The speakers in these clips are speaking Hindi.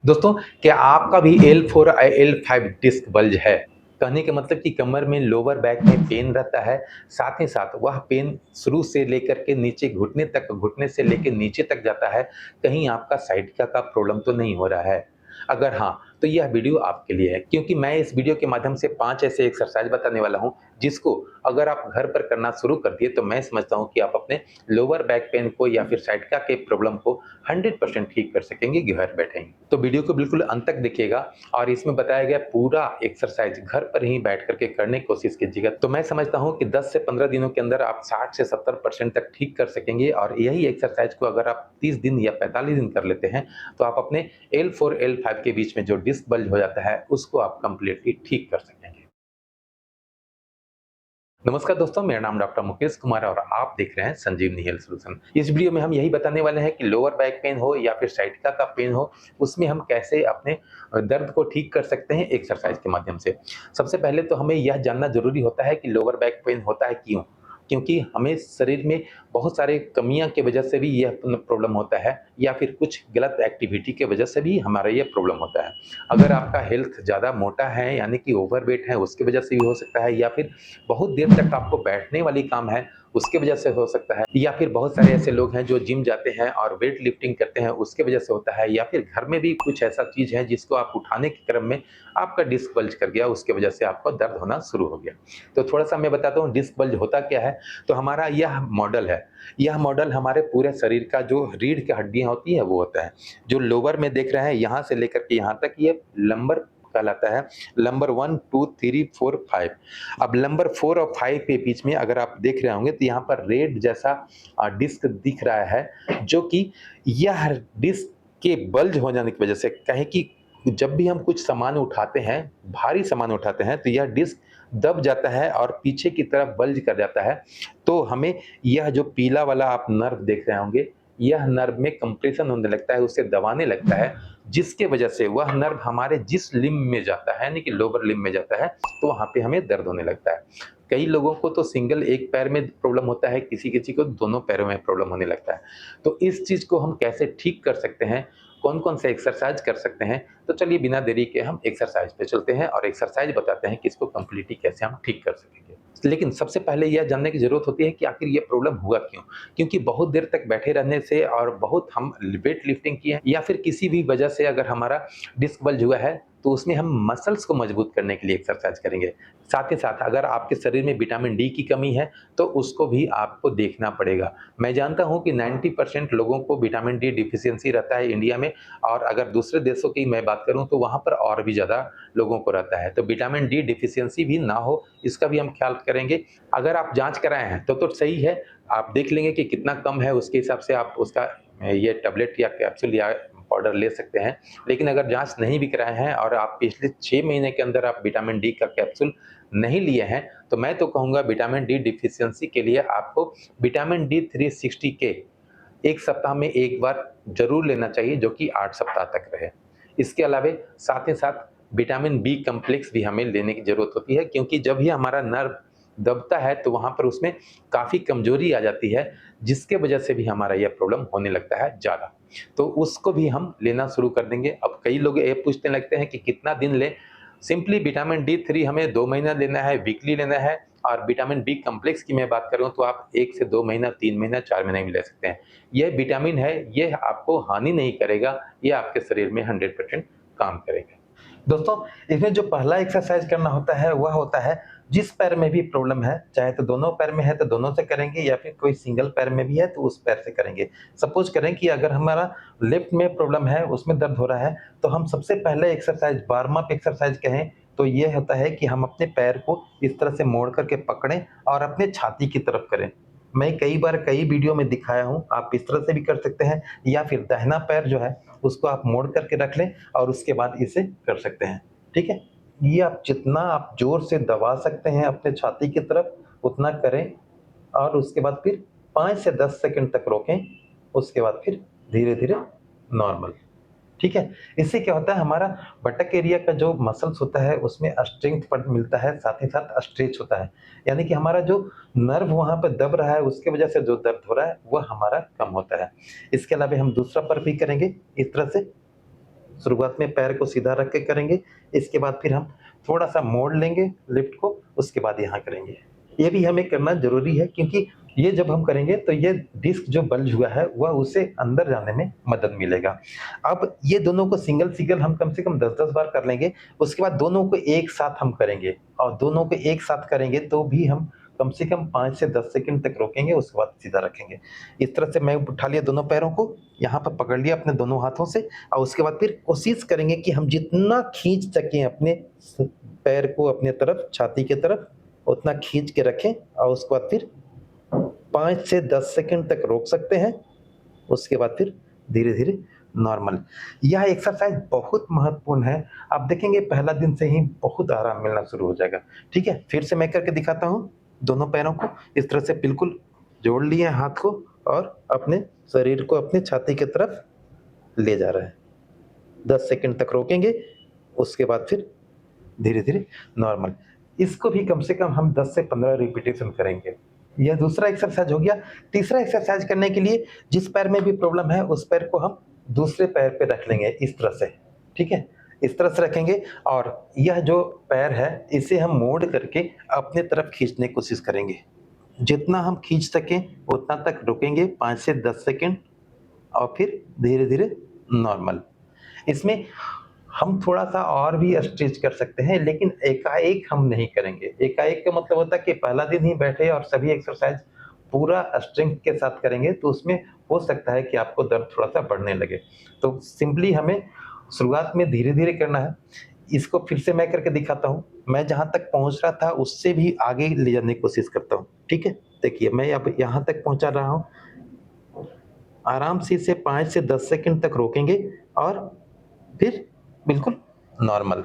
दोस्तों, क्या आपका भी L4 L5 डिस्क बल्ज है? कहने का मतलब कि कमर में लोअर बैक में पेन रहता है, साथ ही साथ वह पेन शुरू से लेकर के नीचे घुटने तक, घुटने से लेके नीचे तक जाता है, कहीं आपका साइटिका का प्रॉब्लम तो नहीं हो रहा है? अगर हाँ, तो यह वीडियो आपके लिए है क्योंकि मैं इस वीडियो के माध्यम से 5 ऐसे एक्सरसाइज बताने वाला हूँ, जिसको अगर आप घर पर करना शुरू कर दिए तो मैं समझता हूँ कि आप अपने लोअर बैक पेन को या फिर साइटिका के प्रॉब्लम को 100% ठीक कर सकेंगे घर बैठे ही। तो वीडियो को बिल्कुल अंत तक देखिएगा और इसमें बताया गया पूरा एक्सरसाइज घर पर ही बैठ करके करने की कोशिश कीजिएगा। तो मैं समझता हूँ कि 10 से 15 दिनों के अंदर आप 60 से 70% तक ठीक कर सकेंगे और यही एक्सरसाइज को अगर आप 30 दिन या 45 दिन कर लेते हैं, तो आप अपने L4 L5 के बीच में जो डिस्क बल्ज हो जाता है, उसको आप कंप्लीटली ठीक कर सकेंगे। नमस्कार दोस्तों, मेरा नाम डॉक्टर मुकेश कुमार है और आप देख रहे हैं संजीवनी हेल्थ सॉल्यूशन। इस वीडियो में हम यही बताने वाले हैं कि लोअर बैक पेन हो या फिर साइटिका का पेन हो, उसमें हम कैसे अपने दर्द को ठीक कर सकते हैं एक्सरसाइज के माध्यम से। सबसे पहले तो हमें यह जानना ज़रूरी होता है कि लोअर बैक पेन होता है क्यों? क्योंकि हमें शरीर में बहुत सारे कमियाँ की वजह से भी यह प्रॉब्लम होता है या फिर कुछ गलत एक्टिविटी की वजह से भी हमारा ये प्रॉब्लम होता है। अगर आपका हेल्थ ज़्यादा मोटा है यानी कि ओवरवेट है, उसकी वजह से भी हो सकता है या फिर बहुत देर तक आपको बैठने वाली काम है, उसकी वजह से हो सकता है या फिर बहुत सारे ऐसे लोग हैं जो जिम जाते हैं और वेट लिफ्टिंग करते हैं, उसकी वजह से होता है या फिर घर में भी कुछ ऐसा चीज़ है जिसको आप उठाने के क्रम में आपका डिस्क बल्ज कर गया, उसकी वजह से आपको दर्द होना शुरू हो गया। तो थोड़ा-सा मैं बताता हूँ डिस्क बल्ज होता क्या है? तो हमारा यह मॉडल है। यह मॉडल हमारे पूरे शरीर का जो रीढ़ की हड्डियाँ होती हैं, वो होता है। जो लोअर में देख रहे हैं, यहाँ से लेकर के यहाँ तक ये लंबर कहलाता है। लंबर 1, 2, 3, 4, 5। अब नंबर 4 और 5 के बीच में अगर आप देख रहे होंगे तो यहाँ पर रेड जैसा डिस्क दिख रहा है, जो कि यह डिस्क के बल्ज हो जाने की वजह से कहें कि जब भी हम कुछ सामान उठाते हैं, भारी सामान उठाते हैं, तो यह डिस्क दब जाता है और पीछे की तरफ बल्ज कर जाता है। तो हमें यह जो पीला वाला आप नर्व देख रहे होंगे, यह नर्व में कंप्रेशन होने लगता है, उसे दबाने लगता है, जिसके वजह से वह नर्व हमारे जिस लिम्ब में जाता है, यानी कि लोअर लिम्ब में जाता है, तो वहाँ पे हमें दर्द होने लगता है। कई लोगों को तो सिंगल एक पैर में प्रॉब्लम होता है, किसी-किसी को दोनों पैरों में प्रॉब्लम होने लगता है। तो इस चीज़ को हम कैसे ठीक कर सकते हैं, कौन-कौन से एक्सरसाइज कर सकते हैं, तो चलिए बिना देरी के हम एक्सरसाइज पे चलते हैं और एक्सरसाइज बताते हैं कि इसको कंप्लीटली कैसे हम ठीक कर सकेंगे। लेकिन सबसे पहले यह जानने की ज़रूरत होती है कि आखिर ये प्रॉब्लम हुआ क्यों? क्योंकि बहुत देर तक बैठे रहने से और बहुत हम वेट लिफ्टिंग किए या फिर किसी भी वजह से अगर हमारा डिस्क बल्ज हुआ है, तो उसमें हम मसल्स को मजबूत करने के लिए एक्सरसाइज करेंगे। साथ ही साथ अगर आपके शरीर में विटामिन डी की कमी है, तो उसको भी आपको देखना पड़ेगा। मैं जानता हूँ कि 90% लोगों को विटामिन डी डिफिशियंसी रहता है इंडिया में और अगर दूसरे देशों की मैं बात करूँ तो वहाँ पर और भी ज़्यादा लोगों को रहता है। तो विटामिन डी डिफिशियंसी भी ना हो, इसका भी हम ख्याल करेंगे। अगर आप जाँच कराए हैं, तो सही है, आप देख लेंगे कि कितना कम है, उसके हिसाब से आप उसका ये टैबलेट या कैप्सूल या पाउडर ले सकते हैं। लेकिन अगर जाँच नहीं भी कराए हैं और आप पिछले 6 महीने के अंदर आप विटामिन डी का कैप्सूल नहीं लिए हैं, तो मैं तो कहूँगा विटामिन डी डिफिशियंसी के लिए आपको विटामिन डी 360 के 1 सप्ताह में 1 बार ज़रूर लेना चाहिए, जो कि 8 सप्ताह तक रहे। इसके अलावे साथ ही साथ विटामिन बी कॉम्प्लेक्स भी हमें लेने की ज़रूरत होती है, क्योंकि जब भी हमारा नर्व दबता है, तो वहाँ पर उसमें काफ़ी कमज़ोरी आ जाती है, जिसके वजह से भी हमारा यह प्रॉब्लम होने लगता है ज़्यादा। तो उसको भी हम लेना शुरू कर देंगे। अब कई लोग ये पूछने लगते हैं कि कितना दिन लें? सिंपली विटामिन डी 3 हमें 2 महीना लेना है, वीकली लेना है और विटामिन बी कॉम्प्लेक्स की मैं बात करूँ तो आप 1 से 2 महीना, 3 महीना, 4 महीने भी ले सकते हैं। यह विटामिन है, ये आपको हानि नहीं करेगा, ये आपके शरीर में 100% काम करेगा। दोस्तों, इसमें जो पहला एक्सरसाइज करना होता है, वह होता है जिस पैर में भी प्रॉब्लम है, चाहे तो दोनों पैर में है तो दोनों से करेंगे या फिर कोई सिंगल पैर में भी है तो उस पैर से करेंगे। सपोज़ करें कि अगर हमारा लेफ्ट में प्रॉब्लम है, उसमें दर्द हो रहा है, तो हम सबसे पहले एक्सरसाइज वार्म अप एक्सरसाइज कहें, तो ये होता है कि हम अपने पैर को इस तरह से मोड़ कर के पकड़ें और अपने छाती की तरफ करें। मैं कई बार कई वीडियो में दिखाया हूँ, आप इस तरह से भी कर सकते हैं या फिर दाहिना पैर जो है, उसको आप मोड़ करके रख लें और उसके बाद इसे कर सकते हैं, ठीक है? ये आप जितना आप ज़ोर से दबा सकते हैं अपने छाती की तरफ, उतना करें और उसके बाद फिर 5 से 10 सेकंड तक रोकें, उसके बाद फिर धीरे-धीरे नॉर्मल। ठीक है? इससे क्या होता है हमारा बटक एरिया का जो मसल्स होता है उसमें स्ट्रेंथ पन मिलता है, साथ ही साथ स्ट्रेच होता है। यानी कि हमारा जो नर्व वहाँ पे दब रहा है उसकी वजह से जो दर्द हो रहा है, वह हमारा कम होता है। इसके अलावा हम दूसरा पर भी करेंगे इस तरह से शुरुआत में पैर को सीधा रख के करेंगे, इसके बाद फिर हम थोड़ा-सा मोड़ लेंगे लिफ्ट को, उसके बाद यहाँ करेंगे। ये भी हमें करना ज़रूरी है क्योंकि ये जब हम करेंगे तो ये डिस्क जो बल्ज हुआ है वह उसे अंदर जाने में मदद मिलेगा। अब ये दोनों को सिंगल-सिंगल हम कम से कम 10-10 बार कर लेंगे, उसके बाद दोनों को एक साथ हम करेंगे और दोनों को एक साथ करेंगे तो भी हम कम से कम 5 से 10 सेकंड तक रोकेंगे, उसके बाद सीधा रखेंगे। इस तरह से मैं उठा लिया दोनों पैरों को, यहाँ पर पकड़ लिया अपने दोनों हाथों से और उसके बाद फिर कोशिश करेंगे कि हम जितना खींच सकें अपने पैर को अपने तरफ, छाती की तरफ, उतना खींच के रखें और उसके बाद फिर 5 से 10 सेकंड तक रोक सकते हैं, उसके बाद फिर धीरे-धीरे नॉर्मल। यह एक्सरसाइज़ बहुत महत्वपूर्ण है, आप देखेंगे पहला दिन से ही बहुत आराम मिलना शुरू हो जाएगा, ठीक है? फिर से मैं करके दिखाता हूँ, दोनों पैरों को इस तरह से बिल्कुल जोड़ लिए हाथ को और अपने शरीर को अपनी छाती की तरफ ले जा रहे हैं। 10 सेकंड तक रोकेंगे, उसके बाद फिर धीरे-धीरे नॉर्मल। इसको भी कम से कम हम 10 से 15 रिपिटेशन करेंगे। यह दूसरा एक्सरसाइज़ हो गया। तीसरा एक्सरसाइज़ करने के लिए जिस पैर में भी प्रॉब्लम है, उस पैर को हम दूसरे पैर पे रख लेंगे इस तरह से, ठीक है? इस तरह से रखेंगे और यह जो पैर है, इसे हम मोड़ करके अपने तरफ खींचने की कोशिश करेंगे। जितना हम खींच सकें, उतना तक रुकेंगे 5 से 10 सेकंड और फिर धीरे-धीरे नॉर्मल। इसमें हम थोड़ा-सा और भी स्ट्रेच कर सकते हैं, लेकिन एकाएक हम नहीं करेंगे। एकाएक का मतलब होता है कि पहला दिन ही बैठे और सभी एक्सरसाइज़ पूरा स्ट्रेंथ के साथ करेंगे, तो उसमें हो सकता है कि आपको दर्द थोड़ा-सा बढ़ने लगे। तो सिंपली हमें शुरुआत में धीरे-धीरे करना है। इसको फिर से मैं करके दिखाता हूँ। मैं जहाँ तक पहुँच रहा था, उससे भी आगे ले जाने की कोशिश करता हूँ, ठीक है? देखिए, मैं अब यहाँ तक पहुँचा रहा हूँ। आराम से इसे 5 से 10 सेकंड तक रोकेंगे और फिर बिल्कुल नॉर्मल।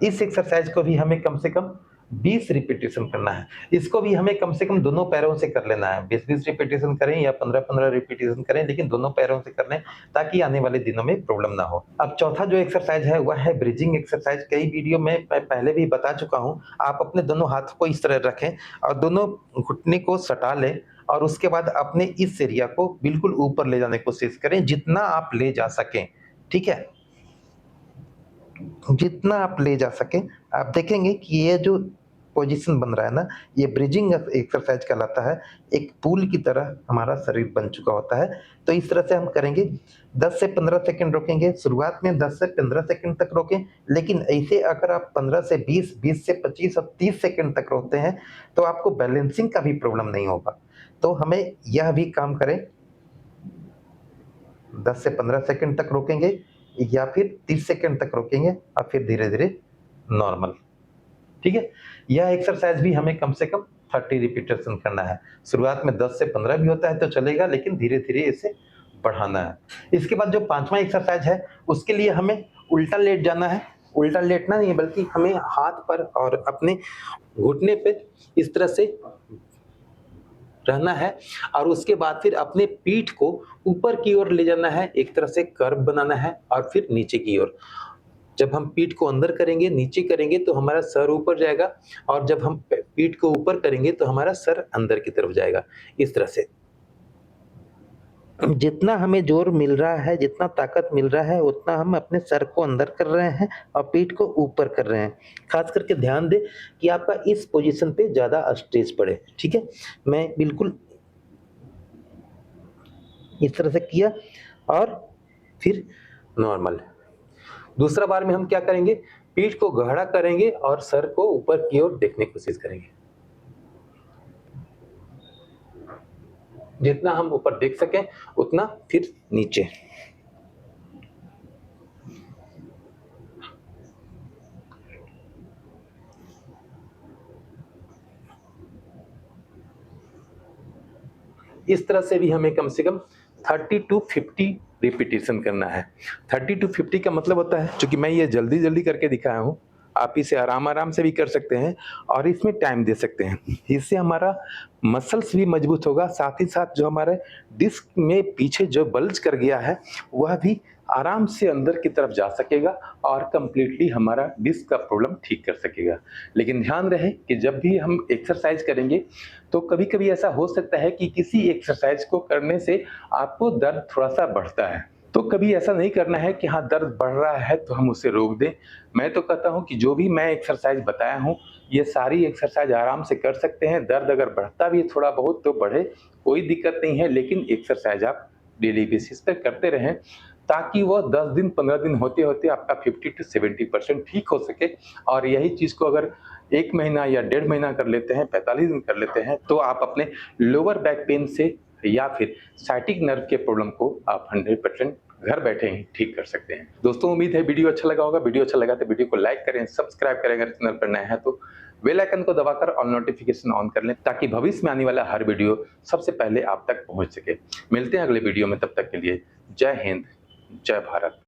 इस एक्सरसाइज़ को भी हमें कम से कम 20 रिपिटेशन करना है। इसको भी हमें कम से कम दोनों पैरों से कर लेना है। 20-20 रिपिटेशन करें या 15-15 रिपिटेशन करें, लेकिन दोनों पैरों से कर लें ताकि आने वाले दिनों में प्रॉब्लम ना हो। अब चौथा जो एक्सरसाइज़ है वह है ब्रिजिंग एक्सरसाइज़। कई वीडियो में मैं पहले भी बता चुका हूँ। आप अपने दोनों हाथों को इस तरह रखें और दोनों घुटने को सटा लें और उसके बाद अपने इस एरिया को बिल्कुल ऊपर ले जाने की कोशिश करें, जितना आप ले जा सकें, ठीक है? जितना आप ले जा सकें, आप देखेंगे कि ये जो पोजीशन बन रहा है ना, ये ब्रिजिंग एक्सरसाइज कहलाता है। एक पुल की तरह हमारा शरीर बन चुका होता है। तो इस तरह से हम करेंगे, 10 से 15 सेकंड रोकेंगे। शुरुआत में 10 से 15 सेकंड तक रोकें, लेकिन ऐसे अगर आप 15 से 20, 20 से 25 और 30 सेकंड तक रोकते हैं, तो आपको बैलेंसिंग का भी प्रॉब्लम नहीं होगा। तो हमें यह भी काम करें, 10 से 15 सेकंड तक रोकेंगे या फिर 30 सेकंड तक रोकेंगे और फिर धीरे-धीरे नॉर्मल, ठीक है? यह एक्सरसाइज़ भी हमें कम से कम 30 रिपिटेशन करना है। शुरुआत में 10 से 15 भी होता है तो चलेगा, लेकिन धीरे-धीरे इसे बढ़ाना है। इसके बाद जो 5वां एक्सरसाइज़ है, उसके लिए हमें उल्टा लेट जाना है। उल्टा लेटना नहीं है, बल्कि हमें हाथ पर और अपने घुटने पे इस तरह से रहना है और उसके बाद फिर अपने पीठ को ऊपर की ओर ले जाना है, एक तरह से कर्व बनाना है और फिर नीचे की ओर। जब हम पीठ को अंदर करेंगे, नीचे करेंगे तो हमारा सर ऊपर जाएगा और जब हम पीठ को ऊपर करेंगे तो हमारा सर अंदर की तरफ जाएगा, इस तरह से। जितना हमें ज़ोर मिल रहा है, जितना ताकत मिल रहा है, उतना हम अपने सर को अंदर कर रहे हैं और पीठ को ऊपर कर रहे हैं। ख़ास करके ध्यान दें कि आपका इस पोज़ीशन पे ज़्यादा स्ट्रेस पड़े, ठीक है? मैं बिल्कुल इस तरह से किया और फिर नॉर्मल। दूसरा बार में हम क्या करेंगे, पीठ को गहरा करेंगे और सर को ऊपर की ओर देखने की कोशिश करेंगे। जितना हम ऊपर देख सकें, उतना फिर नीचे। इस तरह से भी हमें कम से कम 30 टू 50 रिपिटेशन करना है। 30 टू 50 का मतलब होता है, चूँकि मैं ये जल्दी-जल्दी करके दिखाया हूँ, आप इसे आराम-आराम से भी कर सकते हैं और इसमें टाइम दे सकते हैं। इससे हमारा मसल्स भी मजबूत होगा, साथ ही साथ जो हमारे डिस्क में पीछे जो बल्ज कर गया है, वह भी आराम से अंदर की तरफ जा सकेगा और कंप्लीटली हमारा डिस्क का प्रॉब्लम ठीक कर सकेगा। लेकिन ध्यान रहे कि जब भी हम एक्सरसाइज करेंगे, तो कभी-कभी ऐसा हो सकता है कि किसी एक्सरसाइज को करने से आपको दर्द थोड़ा-सा बढ़ता है। तो कभी ऐसा नहीं करना है कि हाँ, दर्द बढ़ रहा है तो हम उसे रोक दें। मैं तो कहता हूँ कि जो भी मैं एक्सरसाइज़ बताया हूँ, ये सारी एक्सरसाइज़ आराम से कर सकते हैं। दर्द अगर बढ़ता भी है थोड़ा बहुत तो बढ़े, कोई दिक्कत नहीं है, लेकिन एक्सरसाइज़ आप डेली बेसिस पे करते रहें, ताकि वो 10 दिन, 15 दिन होते-होते आपका 50 टू 70% ठीक हो सके। और यही चीज़ को अगर 1 महीना या डेढ़ महीना कर लेते हैं, 45 दिन कर लेते हैं, तो आप अपने लोअर बैक पेन से या फिर साइटिक नर्व के प्रॉब्लम को आप 100% घर बैठे ही ठीक कर सकते हैं। दोस्तों, उम्मीद है वीडियो अच्छा लगा होगा। वीडियो अच्छा लगा तो वीडियो को लाइक करें, सब्सक्राइब करें, अगर चैनल पर नए हैं तो बेल आइकन को दबाकर ऑल नोटिफिकेशन ऑन कर लें, ताकि भविष्य में आने वाला हर वीडियो सबसे पहले आप तक पहुंच सके। मिलते हैं अगले वीडियो में, तब तक के लिए जय हिंद, जय भारत।